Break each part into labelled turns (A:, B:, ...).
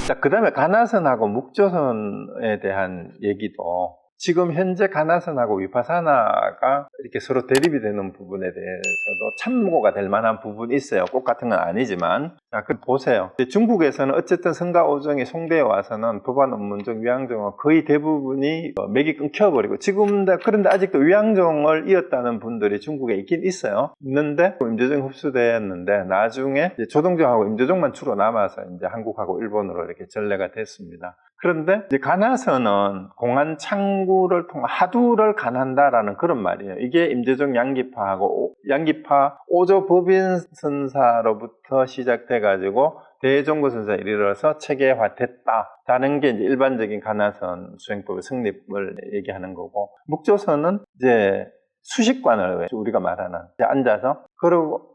A: 자, 그 다음에 가나선하고 묵조선에 대한 얘기도 지금 현재 가나선하고 위파사나가 이렇게 서로 대립이 되는 부분에 대해서도 참고가 될 만한 부분이 있어요. 꼭 같은 건 아니지만. 자, 그 보세요. 중국에서는 어쨌든 성가오정이 송대에 와서는 도반, 업문정, 위양정은 거의 대부분이 맥이 끊겨버리고 그런데 아직도 위양정을 이었다는 분들이 중국에 있긴 있어요. 있는데 임재정 흡수되었는데 나중에 이제 조동정하고 임재정만 주로 남아서 이제 한국하고 일본으로 이렇게 전래가 됐습니다. 그런데 이제 가나선은 공안 창구를 통한 하두를 간한다라는 그런 말이에요. 이게 임재정 양기파 오조 법인선사로부터 시작돼가지고 대종고 선사에 이르러서 체계화됐다라는 게 이제 일반적인 가나선 수행법의 성립을 얘기하는 거고, 묵조선은 이제 수식관을 우리가 말하는 앉아서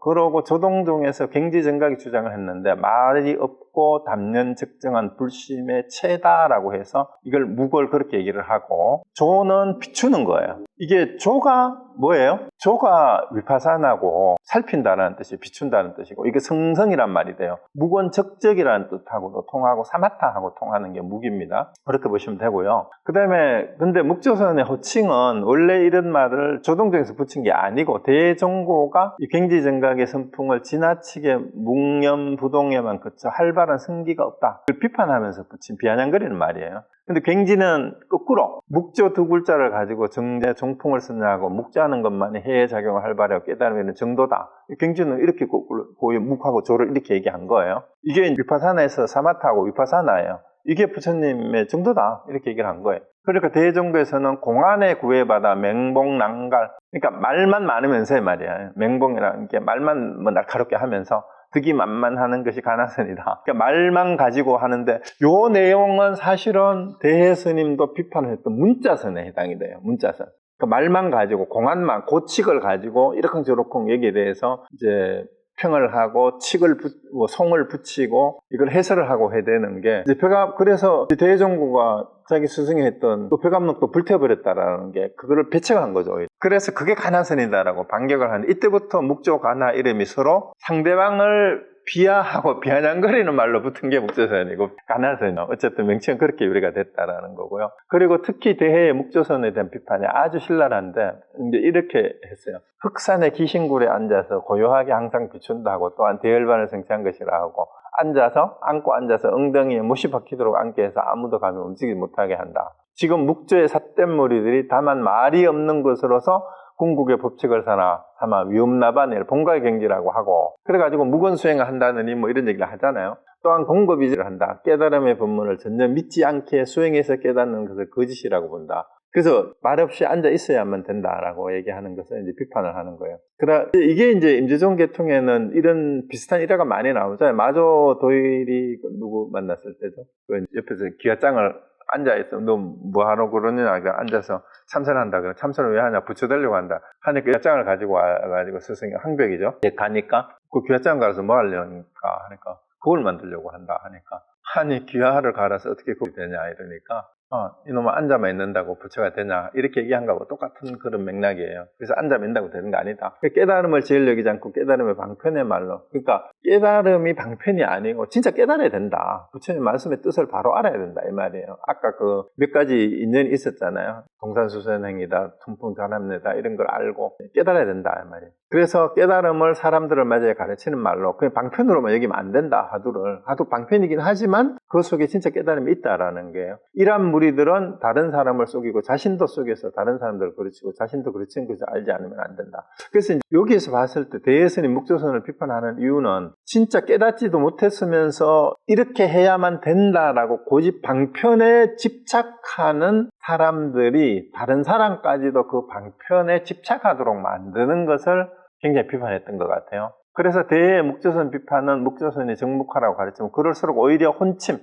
A: 그러고 조동종에서 갱지정각이 주장을 했는데 말이 없고 담년 적정한 불심의 체다라고 해서 이걸 묵을 그렇게 얘기를 하고, 조는 비추는 거예요. 이게 조가 뭐예요? 조가 위파산하고 살핀다는 뜻이 비춘다는 뜻이고, 이게 성성이란 말이 돼요. 묵은 적적이라는 뜻하고도 통하고 사마타하고 통하는 게 묵입니다. 그렇게 보시면 되고요. 그 다음에 근데 묵조선의 호칭은 원래 이런 말을 조동종에서 붙인 게 아니고 대종고가 이 갱지정각의 선풍을 지나치게 묵념부동에만 그쳐 활발한 성기가 없다, 그걸 비판하면서 붙인 비아냥거리는 말이에요. 근데 갱지는 거꾸로 묵조 두 글자를 가지고 정제 종풍을 쓰냐고 묵자하는 것만이 해의 작용을 활발하고 깨달음에는 정도다. 갱지는 이렇게 고유 묵하고 조를 이렇게 얘기한 거예요. 이게 위파사나에서 사마타하고 위파사나예요. 이게 부처님의 정도다 이렇게 얘기를 한 거예요. 그러니까 대종교에서는 공안에 구애받아 맹봉난갈, 그러니까 말만 많으면서의 말이야. 맹봉이라는 게 말만 뭐 날카롭게 하면서 득이만만하는 것이 가나선이다. 그러니까 말만 가지고 하는데, 요 내용은 사실은 대해스님도 비판을 했던 문자선에 해당이 돼요. 문자선. 그러니까 말만 가지고 공안만 고칙을 가지고 이러쿵저러쿵 여기에 대해서 이제 평을 하고 송을 붙이고 이걸 해설을 하고 해야 되는 게, 이제 그래서 대종고가 자기 스승이 했던 그 벼감록도 불태워버렸다라는 게 그거를 배척한 거죠. 그래서 그게 가나선이다라고 반격을 하는데, 이때부터 묵조 가나 이름이 서로 상대방을 비하하고 비아냥거리는 말로 붙은 게 묵조선이고 가나선이요. 어쨌든 명칭은 그렇게 유래가 됐다라는 거고요. 그리고 특히 대해의 묵조선에 대한 비판이 아주 신랄한데, 이제 이렇게 했어요. 흑산의 기신굴에 앉아서 고요하게 항상 비춘다 하고, 또한 대열반을 성취한 것이라 하고, 안고 앉아서 엉덩이에 못이 박히도록 앉게 해서 아무도 감히 움직이지 못하게 한다. 지금 묵조의 삿된 무리들이 다만 말이 없는 것으로서 궁극의 법칙을 삼아 위험나반을 본가의 경지라고 하고, 그래가지고 묵은 수행을 한다느니 뭐 이런 얘기를 하잖아요. 또한 공법이지를 한다. 깨달음의 법문을 전혀 믿지 않게 수행해서 깨닫는 것을 거짓이라고 본다. 그래서 말없이 앉아 있어야만 된다라고 얘기하는 것을 이제 비판을 하는 거예요. 이게 이제 임재종 계통에는 이런 비슷한 일화가 많이 나오잖아요. 마조 도일이 누구 만났을 때죠. 그 옆에서 기와장을 앉아있어. 너 뭐하러 그러냐? 앉아서 참선한다. 그래. 참선을 왜 하냐? 붙여달라고 한다. 하니까 기와장을 가지고 와가지고 스승이 항벽이죠. 가니까 그 기와장 갈아서 뭐 하려니까 하니까 그걸 만들려고 한다 하니까, 아니 기와를 갈아서 어떻게 그걸 되냐 이러니까, 이놈은 앉아만 있는다고 부처가 되냐 이렇게 얘기한 거하고 똑같은 그런 맥락이에요. 그래서 앉아만 있는다고 되는 거 아니다. 깨달음을 제일 여기지 않고 깨달음의 방편의 말로, 그러니까 깨달음이 방편이 아니고 진짜 깨달아야 된다. 부처님 말씀의 뜻을 바로 알아야 된다 이 말이에요. 아까 그 몇 가지 인연이 있었잖아요. 동산수선행이다, 통풍전합니다 이런 걸 알고 깨달아야 된다 이 말이에요. 그래서 깨달음을 사람들을 맞이해 가르치는 말로 그냥 방편으로만 여기면 안 된다. 하두 방편이긴 하지만 그 속에 진짜 깨달음이 있다라는 거예요. 이런 무리들은 다른 사람을 속이고 자신도 속여서 다른 사람들을 그르치고 자신도 그르치는 것을 알지 않으면 안 된다. 그래서 이제 여기에서 봤을 때 대해스님 묵조선을 비판하는 이유는 진짜 깨닫지도 못했으면서 이렇게 해야만 된다라고 고집 방편에 집착하는 사람들이 다른 사람까지도 그 방편에 집착하도록 만드는 것을 굉장히 비판했던 것 같아요. 그래서 대의 묵조선 비판은 묵조선이 정묵하라고 가르치면 그럴수록 오히려 혼침,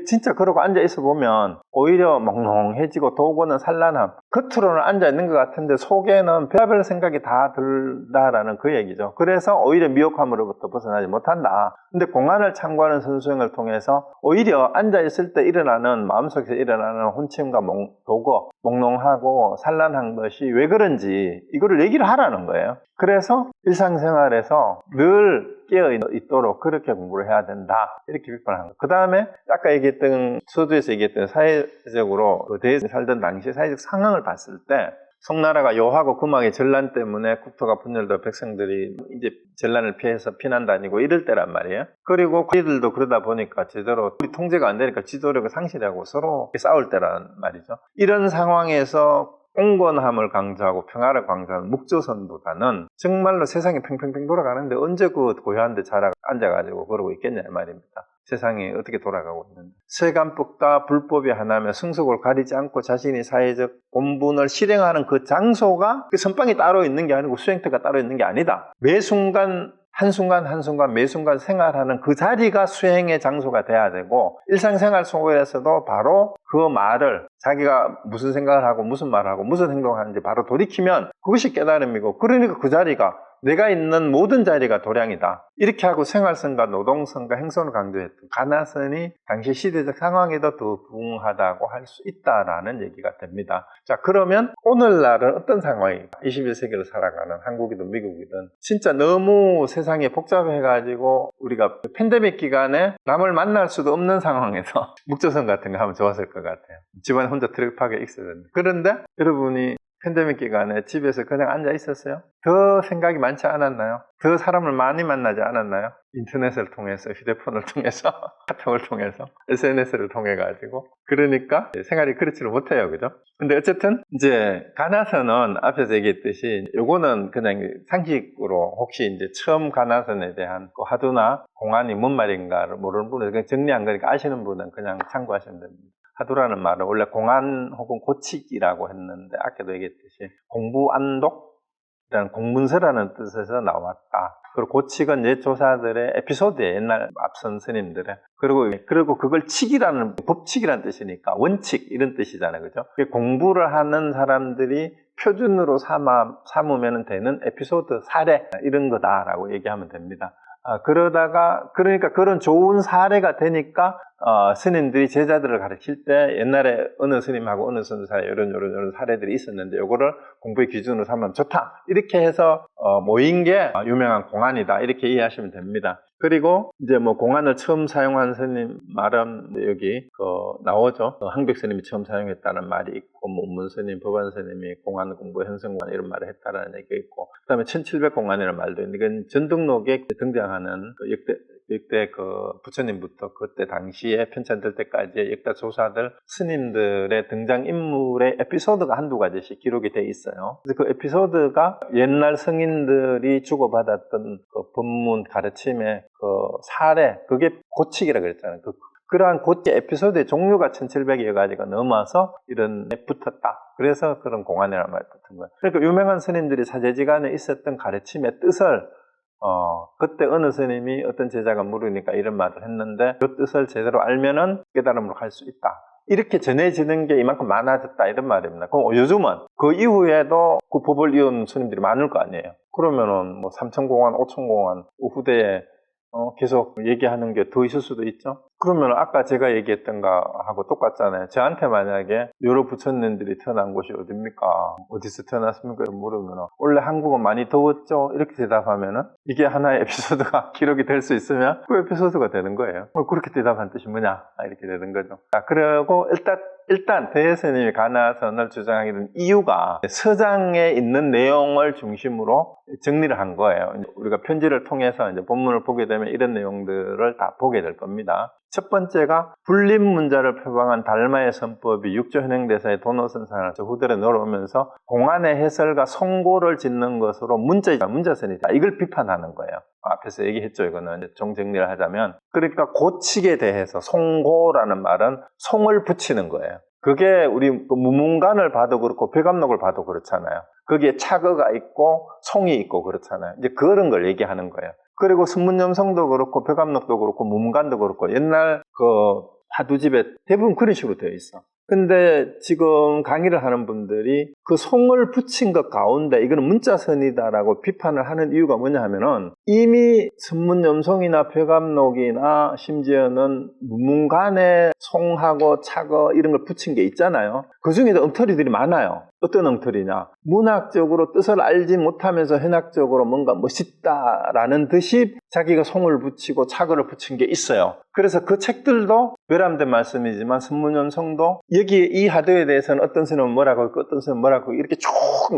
A: 진짜 그러고 앉아있어 보면 오히려 멍롱해지고 도구는 산란함, 겉으로는 앉아있는 것 같은데 속에는 별별 생각이 다 들다라는 그 얘기죠. 그래서 오히려 미혹함으로부터 벗어나지 못한다. 근데 공안을 참고하는 선수행을 통해서 오히려 앉아있을 때 일어나는, 마음속에서 일어나는 혼침과 도구, 몽롱하고 산란한 것이 왜 그런지 이거를 얘기를 하라는 거예요. 그래서 일상생활에서 늘 깨어 있도록 그렇게 공부를 해야 된다. 이렇게 비판한 거예요. 그 다음에 아까 얘기했던, 서두에서 얘기했던 사회적으로 그 대에 살던 당시 사회적 상황을 봤을 때 송나라가 요하고 금왕의 전란 때문에 국토가 분열되어 백성들이 이제 전란을 피해서 피난 다니고 이럴 때란 말이에요. 그리고 이들도 그러다 보니까 제대로 통제가 안 되니까 지도력을 상실하고 서로 싸울 때란 말이죠. 이런 상황에서 온건함을 강조하고 평화를 강조하는 묵조선보다는 정말로 세상이 팽팽팽 돌아가는데 언제 그 고요한 데 잘 앉아가지고 그러고 있겠냐 이 말입니다. 세상이 어떻게 돌아가고 있는데 세간법과 불법이 하나며 승속을 가리지 않고 자신이 사회적 본분을 실행하는 그 장소가 그 선방이 따로 있는 게 아니고 수행터가 따로 있는 게 아니다. 매 순간 한순간 한순간 매 순간 생활하는 그 자리가 수행의 장소가 돼야 되고 일상생활 속에서도 바로 그 말을 자기가 무슨 생각을 하고 무슨 말을 하고 무슨 행동을 하는지 바로 돌이키면 그것이 깨달음이고 그러니까 그 자리가 내가 있는 모든 자리가 도량이다. 이렇게 하고 생활성과 노동성과 행선을 강조했던 가나선이 당시 시대적 상황에도 더 부응하다고 할 수 있다라는 얘기가 됩니다. 자, 그러면 오늘날은 어떤 상황인가? 21세기를 살아가는 한국이든 미국이든 진짜 너무 세상이 복잡해가지고 우리가 팬데믹 기간에 남을 만날 수도 없는 상황에서 묵조선 같은 거 하면 좋았을 것 같아요. 집안에 혼자 트럭하게 있어야 된다. 그런데 여러분이 팬데믹 기간에 집에서 그냥 앉아 있었어요? 더 생각이 많지 않았나요? 더 사람을 많이 만나지 않았나요? 인터넷을 통해서, 휴대폰을 통해서, 카톡을 통해서, SNS를 통해가지고. 그러니까 생활이 그렇지를 못해요. 그죠? 근데 어쨌든 이제 가나선은 앞에서 얘기했듯이 요거는 그냥 상식으로 혹시 이제 처음 가나선에 대한 그 화두나 공안이 뭔 말인가를 모르는 분은 그냥 정리한 거니까 아시는 분은 그냥 참고하시면 됩니다. 화두라는 말은 원래 공안 혹은 고치기라고 했는데 아까도 얘기했듯이 공부안독이라는 공문서라는 뜻에서 나왔다. 그리고 고칙은 옛 조사들의 에피소드에 옛날 앞선 스님들의 그리고 그걸 칙이라는 법칙이라는 뜻이니까 원칙 이런 뜻이잖아요. 그죠? 공부를 하는 사람들이 표준으로 삼으면 되는 에피소드 사례 이런 거다라고 얘기하면 됩니다. 그러니까 그런 좋은 사례가 되니까 스님들이 제자들을 가르칠 때 옛날에 어느 스님하고 어느 스님 사이에 이런 사례들이 있었는데 요거를 공부의 기준으로 삼으면 좋다 이렇게 해서 모인 게 유명한 공안이다 이렇게 이해하시면 됩니다. 그리고 이제 뭐 공안을 처음 사용한 스님 말은 여기 나오죠. 황백 스님이 처음 사용했다는 말이 있고 문문 스님, 법안 스님이 공안 공부 현성공안 이런 말을 했다라는 얘기가 있고 그다음에 1700공안이라는 말도 있는데 이건 전등록에 등장하는 역대 부처님부터 그때 당시에 편찬될 때까지의 역대 조사들 스님들의 등장인물의 에피소드가 한두 가지씩 기록이 돼 있어요. 그래서 그 에피소드가 옛날 성인들이 주고받았던 그 법문 가르침의 그 사례, 그게 고칙이라 그랬잖아요. 그러한 고칙 에피소드의 종류가 1700여가지가 넘어서 이런 데 붙었다. 그래서 그런 공안이라는 말이 붙은 거예요. 그러니까 유명한 스님들이 사제지간에 있었던 가르침의 뜻을 그때 어느 스님이 어떤 제자가 물으니까 이런 말을 했는데 그 뜻을 제대로 알면은 깨달음으로 갈 수 있다. 이렇게 전해지는 게 이만큼 많아졌다 이런 말입니다. 그럼 요즘은 그 이후에도 그 법을 이은 스님들이 많을 거 아니에요. 그러면은 뭐 삼천공안, 오천공안 후대에 계속 얘기하는 게 더 있을 수도 있죠. 그러면 아까 제가 얘기했던 거하고 똑같잖아요. 저한테 만약에 여러 부처님들이 태어난 곳이 어딥니까? 어디서 태어났습니까? 물으면 원래 한국은 많이 더웠죠? 이렇게 대답하면은 이게 하나의 에피소드가 기록이 될 수 있으면 그 에피소드가 되는 거예요. 그렇게 대답한 뜻이 뭐냐? 이렇게 되는 거죠. 그리고 일단 대스님이 가나선을 주장하게 된 이유가 서장에 있는 내용을 중심으로 정리를 한 거예요. 우리가 편지를 통해서 이제 본문을 보게 되면 이런 내용들을 다 보게 될 겁니다. 첫 번째가 분립문자를 표방한 달마의 선법이 육조 현행대사의 도노선상을 후대로 내려오면서 공안의 해설과 송고를 짓는 것으로 문자선이다. 이걸 비판하는 거예요. 앞에서 얘기했죠. 이거는 정리를 하자면 그러니까 고칙에 대해서 송고라는 말은 송을 붙이는 거예요. 그게 우리 무문간을 봐도 그렇고 백암록을 봐도 그렇잖아요. 거기에 차거가 있고 송이 있고 그렇잖아요. 이제 그런 걸 얘기하는 거예요. 그리고 순문염성도 그렇고 백암록도 그렇고 무문간도 그렇고 옛날 화두집에 대부분 그런 식으로 되어 있어. 근데 지금 강의를 하는 분들이 그 송을 붙인 것 가운데 이거는 문자선이다라고 비판을 하는 이유가 뭐냐 하면은 이미 선문염송이나 벼감록이나 심지어는 문문간에 송하고 착어 이런 걸 붙인 게 있잖아요. 그 중에도 엉터리들이 많아요. 어떤 엉터리냐? 문학적으로 뜻을 알지 못하면서 현학적으로 뭔가 멋있다라는 듯이 자기가 송을 붙이고 착어를 붙인 게 있어요. 그래서 그 책들도 외람된 말씀이지만 선문염송도 여기에 이 하도에 대해서는 어떤 스님은 뭐라고 했고 어떤 스님은 뭐라고 했고 이렇게 쭉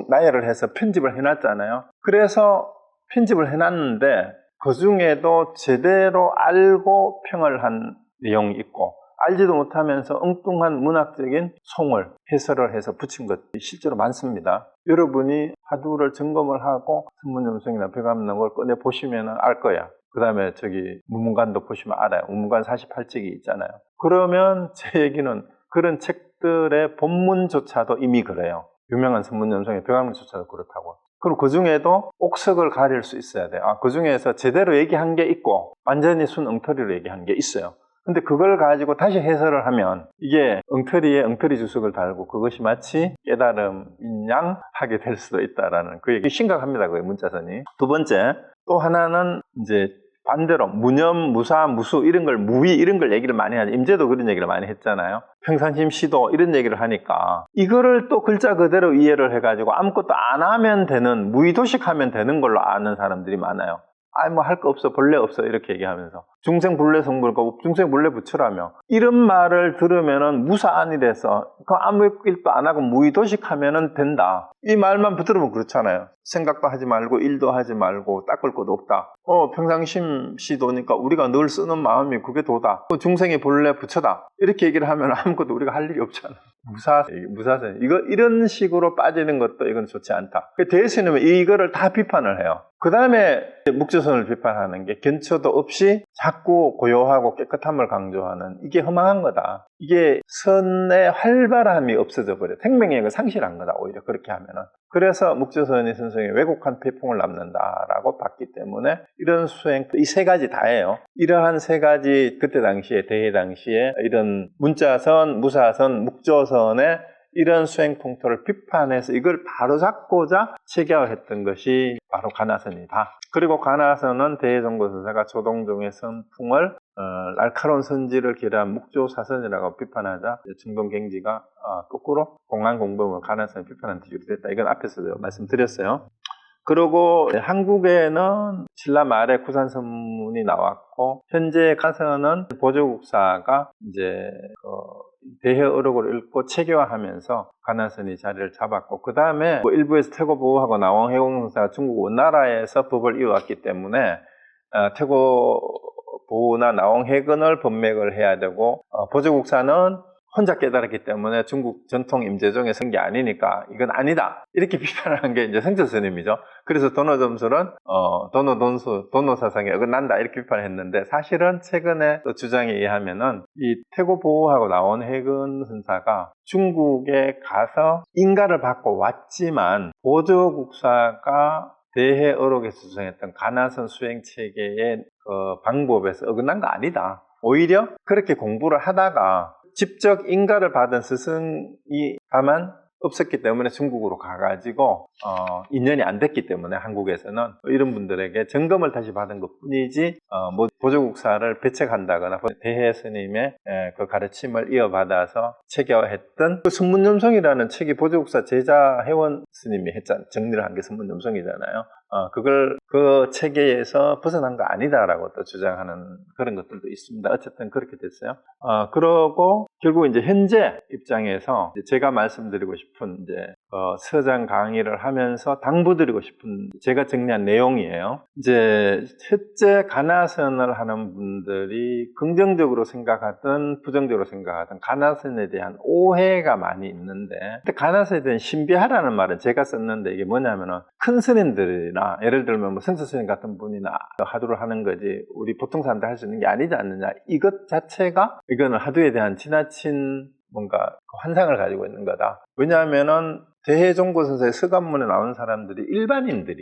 A: 나열을 해서 편집을 해놨잖아요. 그래서 편집을 해놨는데 그 중에도 제대로 알고 평을 한 내용이 있고 알지도 못하면서 엉뚱한 문학적인 송을 해설을 해서 붙인 것들이 실제로 많습니다. 여러분이 하두를 점검을 하고 선문염송이나 벼감록을 꺼내 보시면 알 거야. 그 다음에 저기 문문관도 보시면 알아요. 문문관 48쪽이 있잖아요. 그러면 제 얘기는 그런 책들의 본문조차도 이미 그래요. 유명한 선문염송의 벼감록조차도 그렇다고. 그럼 그 중에도 옥석을 가릴 수 있어야 돼요. 그 중에서 제대로 얘기한 게 있고 완전히 순 엉터리로 얘기한 게 있어요. 근데 그걸 가지고 다시 해설을 하면 이게 엉터리에 엉터리 주석을 달고 그것이 마치 깨달음인 양 하게 될 수도 있다라는 그 얘기 심각합니다. 그 문자선이. 두 번째, 또 하나는 이제 반대로 무념, 무사, 무수 이런 걸 무위 이런 걸 얘기를 많이 하죠. 임재도 그런 얘기를 많이 했잖아요. 평산심 시도 이런 얘기를 하니까 이거를 또 글자 그대로 이해를 해가지고 아무것도 안 하면 되는 무의도식하면 되는 걸로 아는 사람들이 많아요. 뭐 할 거 없어 본래 없어 이렇게 얘기하면서 중생불례 성불고 중생불례 부처라며 이런 말을 들으면은 무사안이래서 그 아무 일도 안 하고 무의도식하면은 된다. 이 말만 붙들으면 그렇잖아요. 생각도 하지 말고 일도 하지 말고 닦을 것도 없다. 평상심 시도니까 우리가 늘 쓰는 마음이 그게 도다. 중생의 본래 부처다. 이렇게 얘기를 하면 아무것도 우리가 할 일이 없잖아. 무사선. 이런 식으로 빠지는 것도 이건 좋지 않다. 대신에 이거를 다 비판을 해요. 그 다음에 묵조선을 비판하는 게 견처도 없이 자꾸 고요하고 깨끗함을 강조하는 이게 허망한 거다. 이게 선의 활발함이 없어져 버려. 생명력을 상실한 거다. 오히려 그렇게 하면은. 그래서 묵조선이 선생이 왜곡한 태풍을 남는다라고 봤기 때문에 이런 수행, 이 세 가지 다예요. 이러한 세 가지 그때 당시에 대해 당시에 이런 문자선, 무사선, 묵조선의 이런 수행 풍토를 비판해서 이걸 바로잡고자 체계화했던 것이 바로 가나선이다. 그리고 가나선은 대해종고서사가 조동종의 선풍을 날카로운 선지를 기려한 묵조사선이라고 비판하자 중동갱지가 거꾸로 공안공범을 가나선을 비판한 뒤로 됐다. 이건 앞에서도 말씀드렸어요. 그리고 한국에는 신라 말에 구산선문이 나왔고 현재 가서는 보조국사가 이제 대해어록을 읽고 체계화하면서 가나선이 자리를 잡았고 그 다음에 일부에서 태고보호하고 나왕해공사가 중국 원나라에서 법을 이어왔기 때문에 태고보호나 나왕해근을 법맥을 해야 되고 보조국사는 혼자 깨달았기 때문에 중국 전통 임재종에 쓴 게 아니니까 이건 아니다 이렇게 비판하는 게 이제 성철스님이죠. 그래서 도노점술은 도노사상에 어긋난다 이렇게 비판했는데 사실은 최근에 또 주장에 의하면은 이 태고보호하고 나온 해근 선사가 중국에 가서 인가를 받고 왔지만 보조국사가 대해어록에서 주장했던 가나선 수행 체계의 그 방법에서 어긋난 거 아니다. 오히려 그렇게 공부를 하다가 직접 인가를 받은 스승이 다만 없었기 때문에 중국으로 가가지고 인연이 안 됐기 때문에 한국에서는 이런 분들에게 점검을 다시 받은 것 뿐이지 뭐 보조국사를 배척한다거나 대해 스님의 그 가르침을 이어받아서 체계화했던 그 선문염송이라는 책이 보조국사 제자 회원 스님이 했잖아요. 정리를 한 게 선문염송이잖아요. 그걸 그 체계에서 벗어난 거 아니다라고 또 주장하는 그런 것들도 있습니다. 어쨌든 그렇게 됐어요. 그러고 결국 이제 현재 입장에서 제가 말씀드리고 싶은 이제 서장 강의를 하면서 당부드리고 싶은 제가 정리한 내용이에요. 이제 첫째 가나선을 하는 분들이 긍정적으로 생각하든 부정적으로 생각하든 가나선에 대한 오해가 많이 있는데 가나선에 대한 신비하라는 말은 제가 썼는데 이게 뭐냐면은 큰 스님들이나 예를 들면 뭐 성철스님 같은 분이나 하두를 하는 거지 우리 보통 사람들 할 수 있는 게 아니지 않느냐 이것 자체가 이거는 하두에 대한 지나친 뭔가 환상을 가지고 있는 거다. 왜냐하면은 대해종고선서의 서간문에 나온 사람들이 일반인들,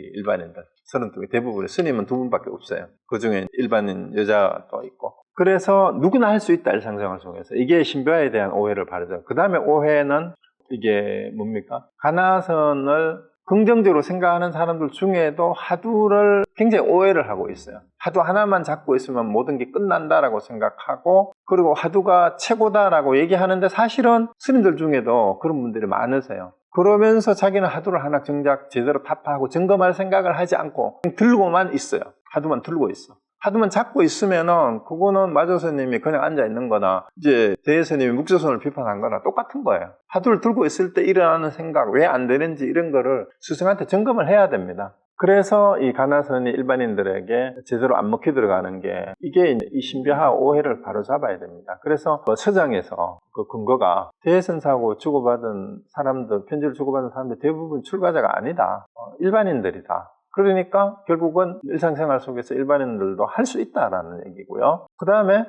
A: 대부분의 스님은 2분밖에 없어요. 그 중에 일반인 여자도 있고. 그래서 누구나 할 수 있다, 일상생활 속에서. 이게 신묘에 대한 오해를 바르죠. 그 다음에 오해는 이게 뭡니까? 가나선을 긍정적으로 생각하는 사람들 중에도 하두를 굉장히 오해를 하고 있어요. 하두 하나만 잡고 있으면 모든 게 끝난다라고 생각하고, 그리고 하두가 최고다라고 얘기하는데 사실은 스님들 중에도 그런 분들이 많으세요. 그러면서 자기는 하두를 하나 정작 제대로 타파하고 점검할 생각을 하지 않고 들고만 있어요. 하두만 들고 있어. 하두만 잡고 있으면은 그거는 마조스님이 그냥 앉아 있는 거나 이제 대스님이 묵조선을 비판한 거나 똑같은 거예요. 하두를 들고 있을 때 일어나는 생각, 왜 안 되는지 이런 거를 스승한테 점검을 해야 됩니다. 그래서 이 가나선이 일반인들에게 제대로 안 먹혀 들어가는 게, 이게 이 신비화 오해를 바로 잡아야 됩니다. 그래서 서장에서 그 근거가 대선사고 주고받은 사람들, 편지를 주고받은 사람들 대부분 출가자가 아니다, 일반인들이다. 그러니까 결국은 일상생활 속에서 일반인들도 할 수 있다라는 얘기고요. 그 다음에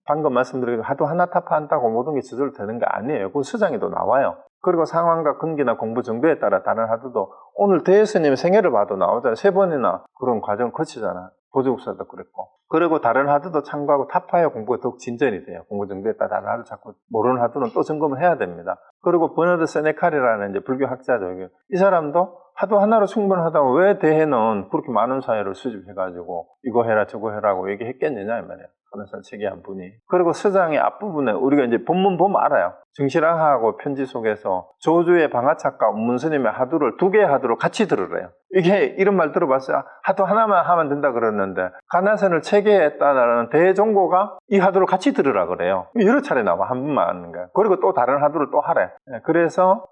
A: 방금 말씀드린 하두 하나 타파한다고 모든 게 저절로 되는 게 아니에요. 그건 서장에도 나와요. 그리고 상황과 근기나 공부 정도에 따라 다른 하두도, 오늘 대스님 생애를 봐도 나오잖아요. 3번이나 그런 과정을 거치잖아요. 보조국사도 그랬고. 그리고 다른 하두도 참고하고 타파해야 공부가 더욱 진전이 돼요. 공부 정도에 따라 다른 하두 자꾸 모르는 하두는 또 점검을 해야 됩니다. 그리고 버너드 세네칼이라는 이제 불교 학자죠. 이 사람도 하두 하나로 충분하다고 왜 대해는 그렇게 많은 사회를 수집해가지고 이거 해라 저거 해라고 얘기했겠느냐 이 말이에요. 가나선 체계한 분이. 그리고 서장의 앞부분에 우리가 이제 본문 보면 알아요. 정실왕하고 편지 속에서 조주의 방아착과 운문스님의 하두를 2개의 하두를 같이 들으래요. 이게 이런 말 들어봤어요. 하두 하나만 하면 된다 그랬는데 가나선을 체계했다는 대종고가 이 하두를 같이 들으라 그래요. 여러 차례 나와, 한 번만 하는 거야. 그리고 또 다른 하두를 또 하래. 그래서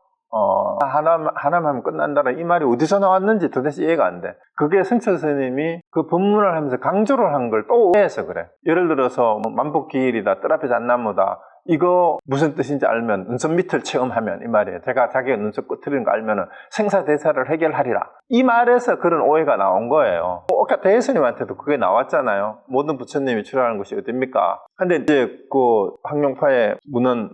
A: 하나만 하면 끝난다는 이 말이 어디서 나왔는지 도대체 이해가 안 돼. 그게 승철 스님이 그 법문을 하면서 강조를 한 걸 또 오해해서 그래. 예를 들어서 만복기일이다, 뜰 앞에 잣나무다, 이거 무슨 뜻인지 알면 눈썹 밑을 체험하면, 이 말이에요. 자기가 눈썹 끝을 거 알면은 생사대사를 해결하리라, 이 말에서 그런 오해가 나온 거예요. 아까 대스님한테도 그게 나왔잖아요. 모든 부처님이 출하는 것이 어딥니까? 근데 이제 그 황룡파의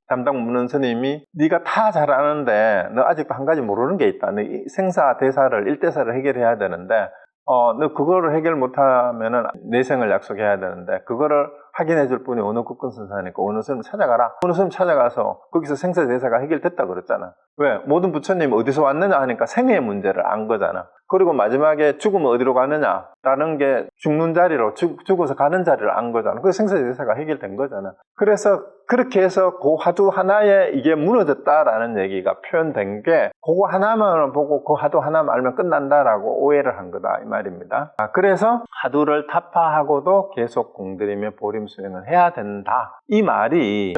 A: 담당 문원 스님이 네가 다 잘 아는데 너 아직도 한 가지 모르는 게 있다. 너 생사대사를 일대사를 해결해야 되는데 너 그거를 해결 못하면은 내생을 약속해야 되는데, 그거를 확인해 줄 분이 어느 국근선사니까 어느 스님 찾아가라. 어느 스님 찾아가서 거기서 생사대사가 해결됐다 그랬잖아. 왜? 모든 부처님이 어디서 왔느냐 하니까 생애의 문제를 안 거잖아. 그리고 마지막에 죽으면 어디로 가느냐 라는 게 죽는 자리로, 죽어서 가는 자리를 안 거잖아. 그래서 생사대사가 해결된 거잖아. 그래서 그렇게 해서 그 하두 하나에 이게 무너졌다라는 얘기가 표현된 게, 그거 하나만 보고 그 하두 하나만 알면 끝난다라고 오해를 한 거다 이 말입니다. 그래서 하두를 타파하고도 계속 공들이며 보림 수행을 해야 된다, 이 말이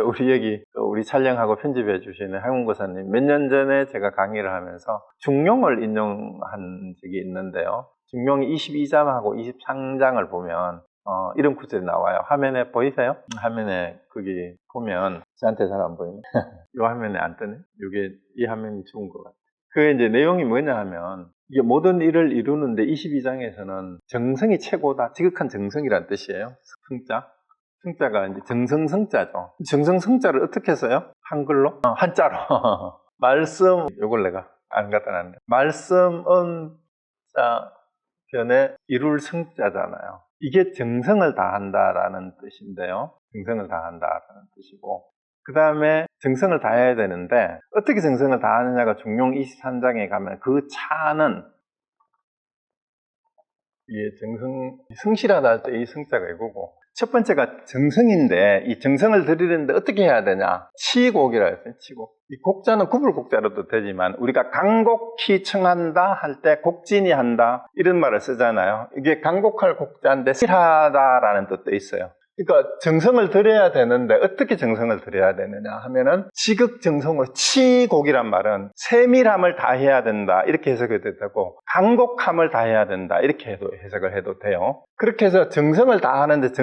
A: 우리 촬영하고 편집해 주시는 항운고사님 몇 년 전에 제가 강의를 하면서 중용을 인용한 적이 있는데요. 중용이 22장하고 23장을 보면 이런 구절이 나와요. 화면에 보이세요? 화면에 거기 보면, 저한테 잘 안 보이네. 이 화면에 안 뜨네? 이 화면이 좋은 것 같아요. 그 이제 내용이 뭐냐 하면, 이게 모든 일을 이루는데 22장에서는 정성이 최고다, 지극한 정성이란 뜻이에요. 성자가 이제 정성성자죠. 정성성자를 어떻게 써요? 한글로? 한자로. 말씀, 요걸 내가 안 갖다 놨네. 말씀은 자 변에 이룰 성자잖아요. 이게 정성을 다한다라는 뜻인데요. 정성을 다한다라는 뜻이고, 그 다음에 정성을 다해야 되는데 어떻게 정성을 다하느냐가 중용 23장에 가면, 그 차는 이게 성실하다 할 때 이 성자가 이거고, 첫 번째가 정성인데 이 정성을 들이는데 어떻게 해야 되냐? 치곡이라 했어요. 치곡. 이 곡자는 구불곡자로도 되지만 우리가 간곡히 청한다 할 때 곡진이 한다 이런 말을 쓰잖아요. 이게 간곡할 곡자인데 실하다라는 뜻도 있어요. 그러니까 정성을 들여야 되는데 어떻게 정성을 들여야 되느냐 하면은 지극정성으로, 치곡이란 말은 세밀함을 다해야 된다 이렇게 해석해도 되고, 간곡함을 다해야 된다 이렇게 해석을 해도 돼요. 그렇게 해서 정성을 다하는데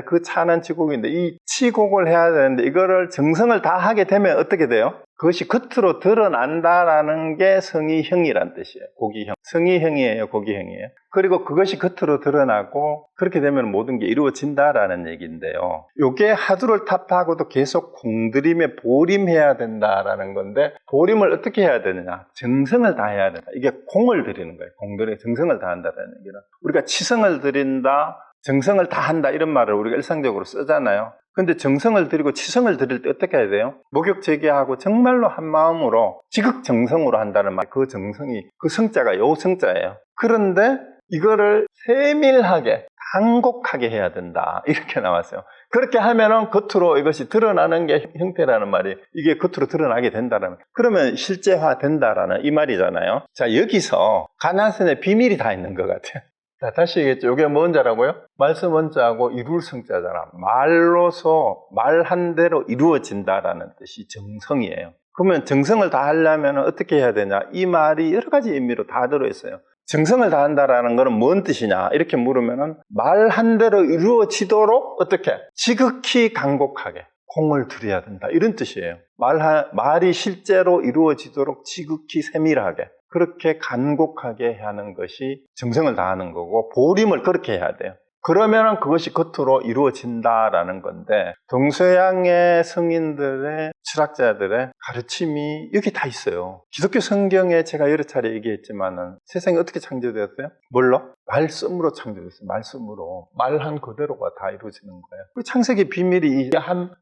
A: 그 차는 치곡인데, 이 치곡을 해야 되는데 이거를 정성을 다하게 되면 어떻게 돼요? 그것이 겉으로 드러난다라는 게 성의형이란 뜻이에요. 고기형. 성의형이에요, 고기형이에요. 그리고 그것이 겉으로 드러나고 그렇게 되면 모든 게 이루어진다라는 얘기인데요. 이게 하두를 타파하고도 계속 공들임에 보림해야 된다라는 건데, 보림을 어떻게 해야 되느냐? 정성을 다해야 된다. 이게 공을 들이는 거예요. 공들에 정성을 다한다라는 얘기는. 우리가 치성을 들인다, 정성을 다한다 이런 말을 우리가 일상적으로 쓰잖아요. 근데 정성을 들이고 치성을 들일 때 어떻게 해야 돼요? 목욕제기하고 정말로 한 마음으로 지극정성으로 한다는 말, 그 정성이, 그 성자가 요 성자예요. 그런데 이거를 세밀하게 간곡하게 해야 된다 이렇게 나왔어요. 그렇게 하면은 겉으로 이것이 드러나는 게 형태라는 말이, 이게 겉으로 드러나게 된다라는, 그러면 실제화 된다라는 이 말이잖아요. 자, 여기서 가나선의 비밀이 다 있는 것 같아요. 자, 다시 얘기했죠. 이게 뭔자라고요? 말씀 원자하고 이룰 성자잖아. 말로서 말한 대로 이루어진다라는 뜻이 정성이에요. 그러면 정성을 다하려면 어떻게 해야 되냐? 이 말이 여러 가지 의미로 다 들어있어요. 정성을 다한다라는 것은 뭔 뜻이냐? 이렇게 물으면은 말한 대로 이루어지도록 어떻게? 지극히 간곡하게 공을 들여야 된다. 이런 뜻이에요. 말이 실제로 이루어지도록 지극히 세밀하게, 그렇게 간곡하게 하는 것이 정성을 다하는 거고, 보림을 그렇게 해야 돼요. 그러면 그것이 겉으로 이루어진다라는 건데, 동서양의 성인들의, 철학자들의 가르침이 여기 다 있어요. 기독교 성경에 제가 여러 차례 얘기했지만은 세상이 어떻게 창조되었어요? 뭘로? 말씀으로 창조됐어요. 말씀으로. 말한 그대로가 다 이루어지는 거예요. 창세기 비밀이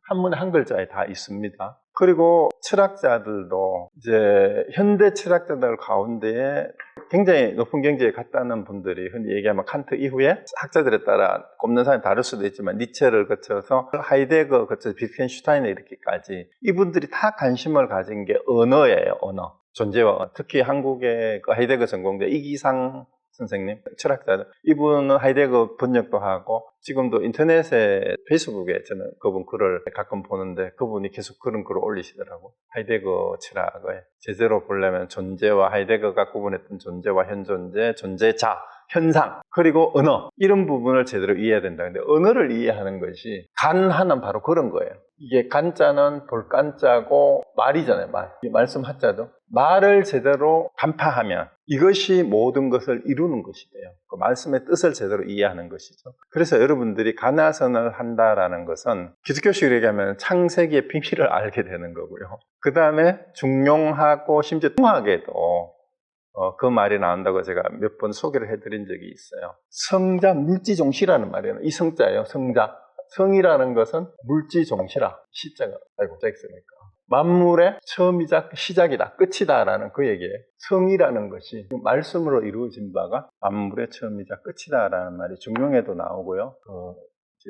A: 한문의 한 글자에 다 있습니다. 그리고 철학자들도 이제 현대 철학자들 가운데에 굉장히 높은 경지에 갔다는 분들이 흔히 얘기하면 칸트 이후에 학자들에 따라 꼽는 사람이 다를 수도 있지만 니체를 거쳐서 하이데거 거쳐서 비트겐슈타인에 이렇게까지 이분들이 다 관심을 가진 게 언어예요. 언어. 존재와, 특히 한국의 그 하이데거 전공대 이기상 선생님, 철학자, 이분은 하이데거 번역도 하고 지금도 인터넷에, 페이스북에 저는 그분 글을 가끔 보는데 그분이 계속 그런 글을 올리시더라고. 하이데거 철학을 제대로 보려면 존재와, 하이데거가 구분했던 존재와 현존재, 존재자, 현상, 그리고 언어, 이런 부분을 제대로 이해해야 된다. 근데 언어를 이해하는 것이, 간하는 바로 그런 거예요. 이게 간자는 돌간자고 말이잖아요. 말씀 하자도 말을 제대로 간파하면 이것이 모든 것을 이루는 것이 돼요. 그 말씀의 뜻을 제대로 이해하는 것이죠. 그래서 여러분들이 가나선을 한다라는 것은 기독교식으로 얘기하면 창세기의 비밀을 알게 되는 거고요. 그 다음에 중용하고 심지어 통하게도 그 말이 나온다고 제가 몇 번 소개를 해드린 적이 있어요. 성자 물지종시라는 말이에요. 이 성자예요. 성자. 성이라는 것은 물지종시라. 시자가 아이고 잭스니까. 만물의 처음이자 시작이다, 끝이다라는 그 얘기예요. 성이라는 것이 말씀으로 이루어진 바가 만물의 처음이자 끝이다라는 말이 중용에도 나오고요.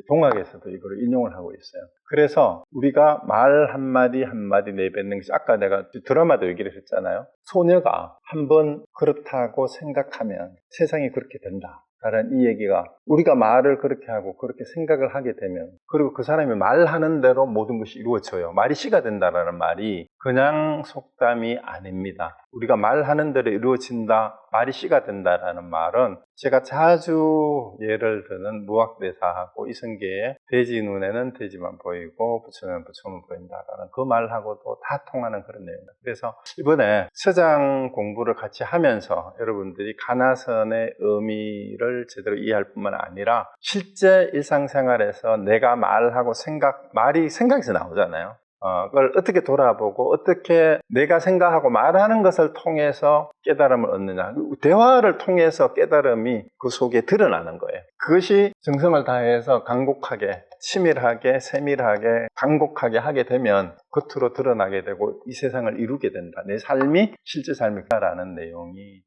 A: 동학에서도 이걸 인용을 하고 있어요. 그래서 우리가 말 한마디 한마디 내뱉는 것이, 아까 내가 드라마도 얘기를 했잖아요. 소녀가 한번 그렇다고 생각하면 세상이 그렇게 된다 라는 이 얘기가, 우리가 말을 그렇게 하고 그렇게 생각을 하게 되면, 그리고 그 사람이 말하는 대로 모든 것이 이루어져요. 말이 씨가 된다라는 말이 그냥 속담이 아닙니다. 우리가 말하는 대로 이루어진다, 말이 씨가 된다라는 말은 제가 자주 예를 드는 무학대사하고 이성계의 돼지 눈에는 돼지만 보이고 부처는 부처만 보인다라는 그 말하고도 다 통하는 그런 내용입니다. 그래서 이번에 서장 공부를 같이 하면서 여러분들이 가나선의 의미를 제대로 이해할 뿐만 아니라 실제 일상생활에서 내가 말하고 말이 생각에서 나오잖아요. 그걸 어떻게 돌아보고 어떻게 내가 생각하고 말하는 것을 통해서 깨달음을 얻느냐, 대화를 통해서 깨달음이 그 속에 드러나는 거예요. 그것이 정성을 다해서 간곡하게, 치밀하게, 세밀하게, 간곡하게 하게 되면 겉으로 드러나게 되고 이 세상을 이루게 된다. 내 삶이 실제 삶이다라는 내용이